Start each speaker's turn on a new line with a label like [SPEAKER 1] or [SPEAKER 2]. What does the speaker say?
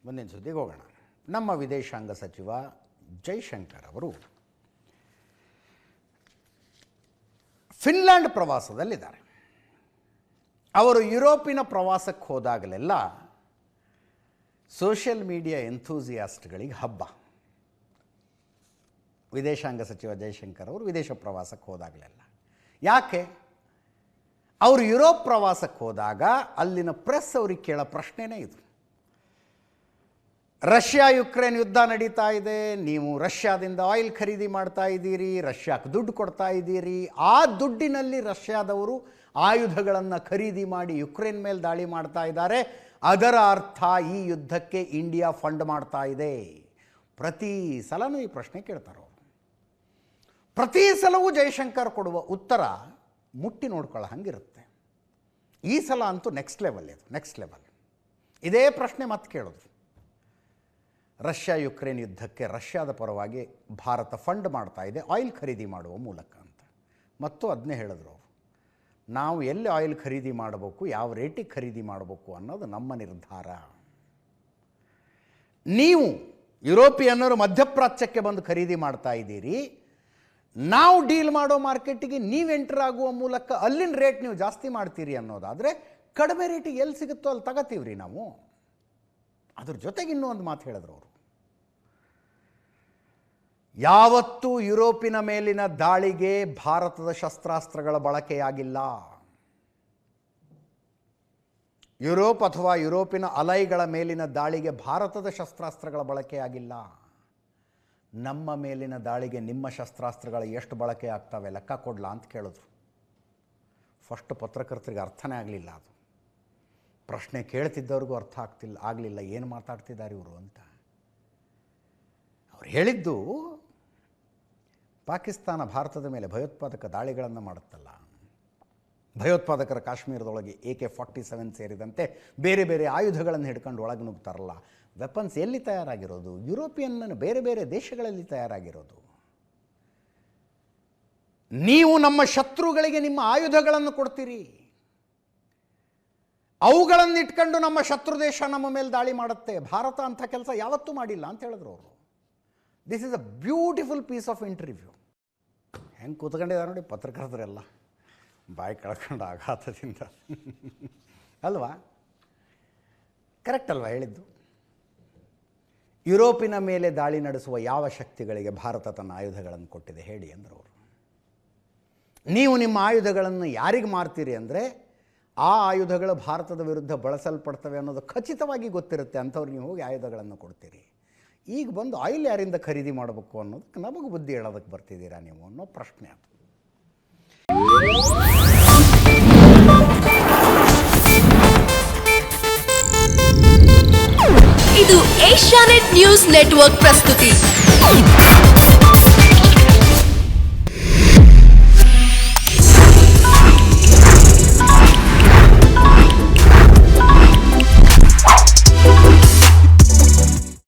[SPEAKER 1] ಮುಂದಿನ ಸುದ್ದಿಗೆ ಹೋಗೋಣ. ನಮ್ಮ ವಿದೇಶಾಂಗ ಸಚಿವ ಜೈಶಂಕರ್ ಅವರು ಫಿನ್ಲ್ಯಾಂಡ್ ಪ್ರವಾಸದಲ್ಲಿದ್ದಾರೆ. ಅವರು ಯುರೋಪಿನ ಪ್ರವಾಸಕ್ಕೆ ಹೋದಾಗಲೆಲ್ಲ ಸೋಷಿಯಲ್ ಮೀಡಿಯಾ ಎಂಥೂಸಿಯಾಸ್ಟ್ಗಳಿಗೆ ಹಬ್ಬ. ವಿದೇಶಾಂಗ ಸಚಿವ ಜೈಶಂಕರ್ ಅವರು ವಿದೇಶ ಪ್ರವಾಸಕ್ಕೆ ಹೋದಾಗಲೆಲ್ಲ ಯಾಕೆ? ಅವರು ಯುರೋಪ್ ಪ್ರವಾಸಕ್ಕೆ ಹೋದಾಗ ಅಲ್ಲಿನ ಪ್ರೆಸ್ ಅವ್ರಿಗೆ ಕೇಳೋ ಪ್ರಶ್ನೆನೇ ಇದು. ರಷ್ಯಾ ಯುಕ್ರೇನ್ ಯುದ್ಧ ನಡೀತಾ ಇದೆ, ನೀವು ರಷ್ಯಾದಿಂದ ಆಯಿಲ್ ಖರೀದಿ ಮಾಡ್ತಾ ಇದ್ದೀರಿ, ರಷ್ಯಾಕ್ಕೆ ದುಡ್ಡು ಕೊಡ್ತಾ ಇದ್ದೀರಿ, ಆ ದುಡ್ಡಿನಲ್ಲಿ ರಷ್ಯಾದವರು ಆಯುಧಗಳನ್ನು ಖರೀದಿ ಮಾಡಿ ಯುಕ್ರೇನ್ ಮೇಲೆ ದಾಳಿ ಮಾಡ್ತಾ ಇದ್ದಾರೆ, ಅದರ ಅರ್ಥ ಈ ಯುದ್ಧಕ್ಕೆ ಇಂಡಿಯಾ ಫಂಡ್ ಮಾಡ್ತಾ ಇದೆ. ಪ್ರತಿ ಸಲನೂ ಈ ಪ್ರಶ್ನೆ ಕೇಳ್ತಾರೆ ಅವರು. ಪ್ರತಿ ಸಲವೂ ಜೈಶಂಕರ್ ಕೊಡುವ ಉತ್ತರ ಮುಟ್ಟಿ ನೋಡ್ಕೊಳ್ಳೋ ಹಂಗಿರುತ್ತೆ. ಈ ಸಲ ಅಂತೂ ನೆಕ್ಸ್ಟ್ ಲೆವೆಲ್. ಇದೇ ಪ್ರಶ್ನೆ ಮತ್ತೆ ಕೇಳೋದು. ರಷ್ಯಾ ಯುಕ್ರೇನ್ ಯುದ್ಧಕ್ಕೆ ರಷ್ಯಾದ ಪರವಾಗಿ ಭಾರತ ಫಂಡ್ ಮಾಡ್ತಾ ಇದೆ ಆಯಿಲ್ ಖರೀದಿ ಮಾಡುವ ಮೂಲಕ ಅಂತ. ಮತ್ತು ಅದನ್ನೇ ಹೇಳಿದ್ರು ಅವರು, ನಾವು ಎಲ್ಲಿ ಆಯಿಲ್ ಖರೀದಿ ಮಾಡಬೇಕು, ಯಾವ ರೇಟಿಗೆ ಖರೀದಿ ಮಾಡಬೇಕು ಅನ್ನೋದು ನಮ್ಮ ನಿರ್ಧಾರ. ನೀವು ಯುರೋಪಿಯನ್ನರು ಮಧ್ಯಪ್ರಾಚ್ಯಕ್ಕೆ ಬಂದು ಖರೀದಿ ಮಾಡ್ತಾ ಇದ್ದೀರಿ, ನಾವು ಡೀಲ್ ಮಾಡೋ ಮಾರ್ಕೆಟಿಗೆ ನೀವು ಎಂಟರ್ ಆಗುವ ಮೂಲಕ ಅಲ್ಲಿನ ರೇಟ್ ನೀವು ಜಾಸ್ತಿ ಮಾಡ್ತೀರಿ ಅನ್ನೋದಾದರೆ ಕಡಿಮೆ ರೇಟಿಗೆ ಎಲ್ಲಿ ಸಿಗುತ್ತೋ ಅಲ್ಲಿ ತಗೋತೀವ್ರಿ ನಾವು. ಅದ್ರ ಜೊತೆಗೆ ಇನ್ನೂ ಒಂದು ಮಾತು ಹೇಳಿದ್ರು ಅವರು, ಯಾವತ್ತೂ ಯುರೋಪಿನ ಮೇಲಿನ ದಾಳಿಗೆ ಭಾರತದ ಶಸ್ತ್ರಾಸ್ತ್ರಗಳ ಬಳಕೆಯಾಗಿಲ್ಲ. ಯುರೋಪ್ ಅಥವಾ ಯುರೋಪಿನ ಅಲೈಗಳ ಮೇಲಿನ ದಾಳಿಗೆ ಭಾರತದ ಶಸ್ತ್ರಾಸ್ತ್ರಗಳ ಬಳಕೆಯಾಗಿಲ್ಲ. ನಮ್ಮ ಮೇಲಿನ ದಾಳಿಗೆ ನಿಮ್ಮ ಶಸ್ತ್ರಾಸ್ತ್ರಗಳು ಎಷ್ಟು ಬಳಕೆ ಆಗ್ತವೆ ಲೆಕ್ಕ ಕೊಡಲಾ ಅಂತ ಕೇಳಿದ್ರು. ಫಸ್ಟ್ ಪತ್ರಕರ್ತರಿಗೆ ಅರ್ಥನೇ ಆಗಲಿಲ್ಲ. ಅದು ಪ್ರಶ್ನೆ ಕೇಳ್ತಿದ್ದವ್ರಿಗೂ ಅರ್ಥ ಆಗಲಿಲ್ಲ ಏನು ಮಾತಾಡ್ತಿದ್ದಾರೆ ಇವರು ಅಂತ. ಅವ್ರು ಹೇಳಿದ್ದು, ಪಾಕಿಸ್ತಾನ ಭಾರತದ ಮೇಲೆ ಭಯೋತ್ಪಾದಕ ದಾಳಿಗಳನ್ನು ಮಾಡುತ್ತಲ್ಲ, ಭಯೋತ್ಪಾದಕರ ಕಾಶ್ಮೀರದೊಳಗೆ AK-47 ಸೇರಿದಂತೆ ಬೇರೆ ಬೇರೆ ಆಯುಧಗಳನ್ನು ಹಿಡ್ಕೊಂಡು ಒಳಗೆ ನುಗ್ತಾರಲ್ಲ, ವೆಪನ್ಸ್ ಎಲ್ಲಿ ತಯಾರಾಗಿರೋದು? ಯುರೋಪಿಯನ್ ಬೇರೆ ಬೇರೆ ದೇಶಗಳಲ್ಲಿ ತಯಾರಾಗಿರೋದು. ನೀವು ನಮ್ಮ ಶತ್ರುಗಳಿಗೆ ನಿಮ್ಮ ಆಯುಧಗಳನ್ನು ಕೊಡ್ತೀರಿ, ಅವುಗಳನ್ನು ಇಟ್ಕೊಂಡು ನಮ್ಮ ಶತ್ರು ದೇಶ ನಮ್ಮ ಮೇಲೆ ದಾಳಿ ಮಾಡುತ್ತೆ. ಭಾರತ ಅಂಥ ಕೆಲಸ ಯಾವತ್ತೂ ಮಾಡಿಲ್ಲ ಅಂತ ಹೇಳಿದ್ರು ಅವರು. This is a beautiful piece of interview. ಹೆಂಗೆ ಕೂತ್ಕೊಂಡಿದ್ದಾರೆ ನೋಡಿ ಪತ್ರಕರ್ತರೆಲ್ಲ, ಬಾಯಿ ಕಳ್ಕೊಂಡು ಆಘಾತದಿಂದ. ಅಲ್ವಾ? ಕರೆಕ್ಟ್ ಅಲ್ವಾ ಹೇಳಿದ್ದು? ಯುರೋಪಿನ ಮೇಲೆ ದಾಳಿ ನಡೆಸುವ ಯಾವ ಶಕ್ತಿಗಳಿಗೆ ಭಾರತ ತನ್ನ ಆಯುಧಗಳನ್ನು ಕೊಟ್ಟಿದೆ ಹೇಳಿ ಅಂದರು ಅವರು. ನೀವು ನಿಮ್ಮ ಆಯುಧಗಳನ್ನು ಯಾರಿಗೆ ಮಾರ್ತೀರಿ ಅಂದರೆ ಆ ಆಯುಧಗಳು ಭಾರತದ ವಿರುದ್ಧ ಬಳಸಲ್ಪಡ್ತವೆ ಅನ್ನೋದು ಖಚಿತವಾಗಿ ಗೊತ್ತಿರುತ್ತೆ, ಅಂಥವ್ರು ನೀವು ಹೋಗಿ ಆಯುಧಗಳನ್ನು ಕೊಡ್ತೀರಿ. ಈಗ ಬಂದು ಆಯಿಲ್ ಯಾರಿಂದ ಖರೀದಿ ಮಾಡಬೇಕು ಅನ್ನೋದಕ್ಕೆ ನಮಗೆ ಬುದ್ಧಿ ಹೇಳೋದಕ್ಕೆ ಬರ್ತಿದ್ದೀರಾ ನೀವು ಅನ್ನೋ ಪ್ರಶ್ನೆ ಅದು.
[SPEAKER 2] ಇದು ಏಷ್ಯಾನೆಟ್ ನ್ಯೂಸ್ ನೆಟ್ವರ್ಕ್ ಪ್ರಸ್ತುತಿ.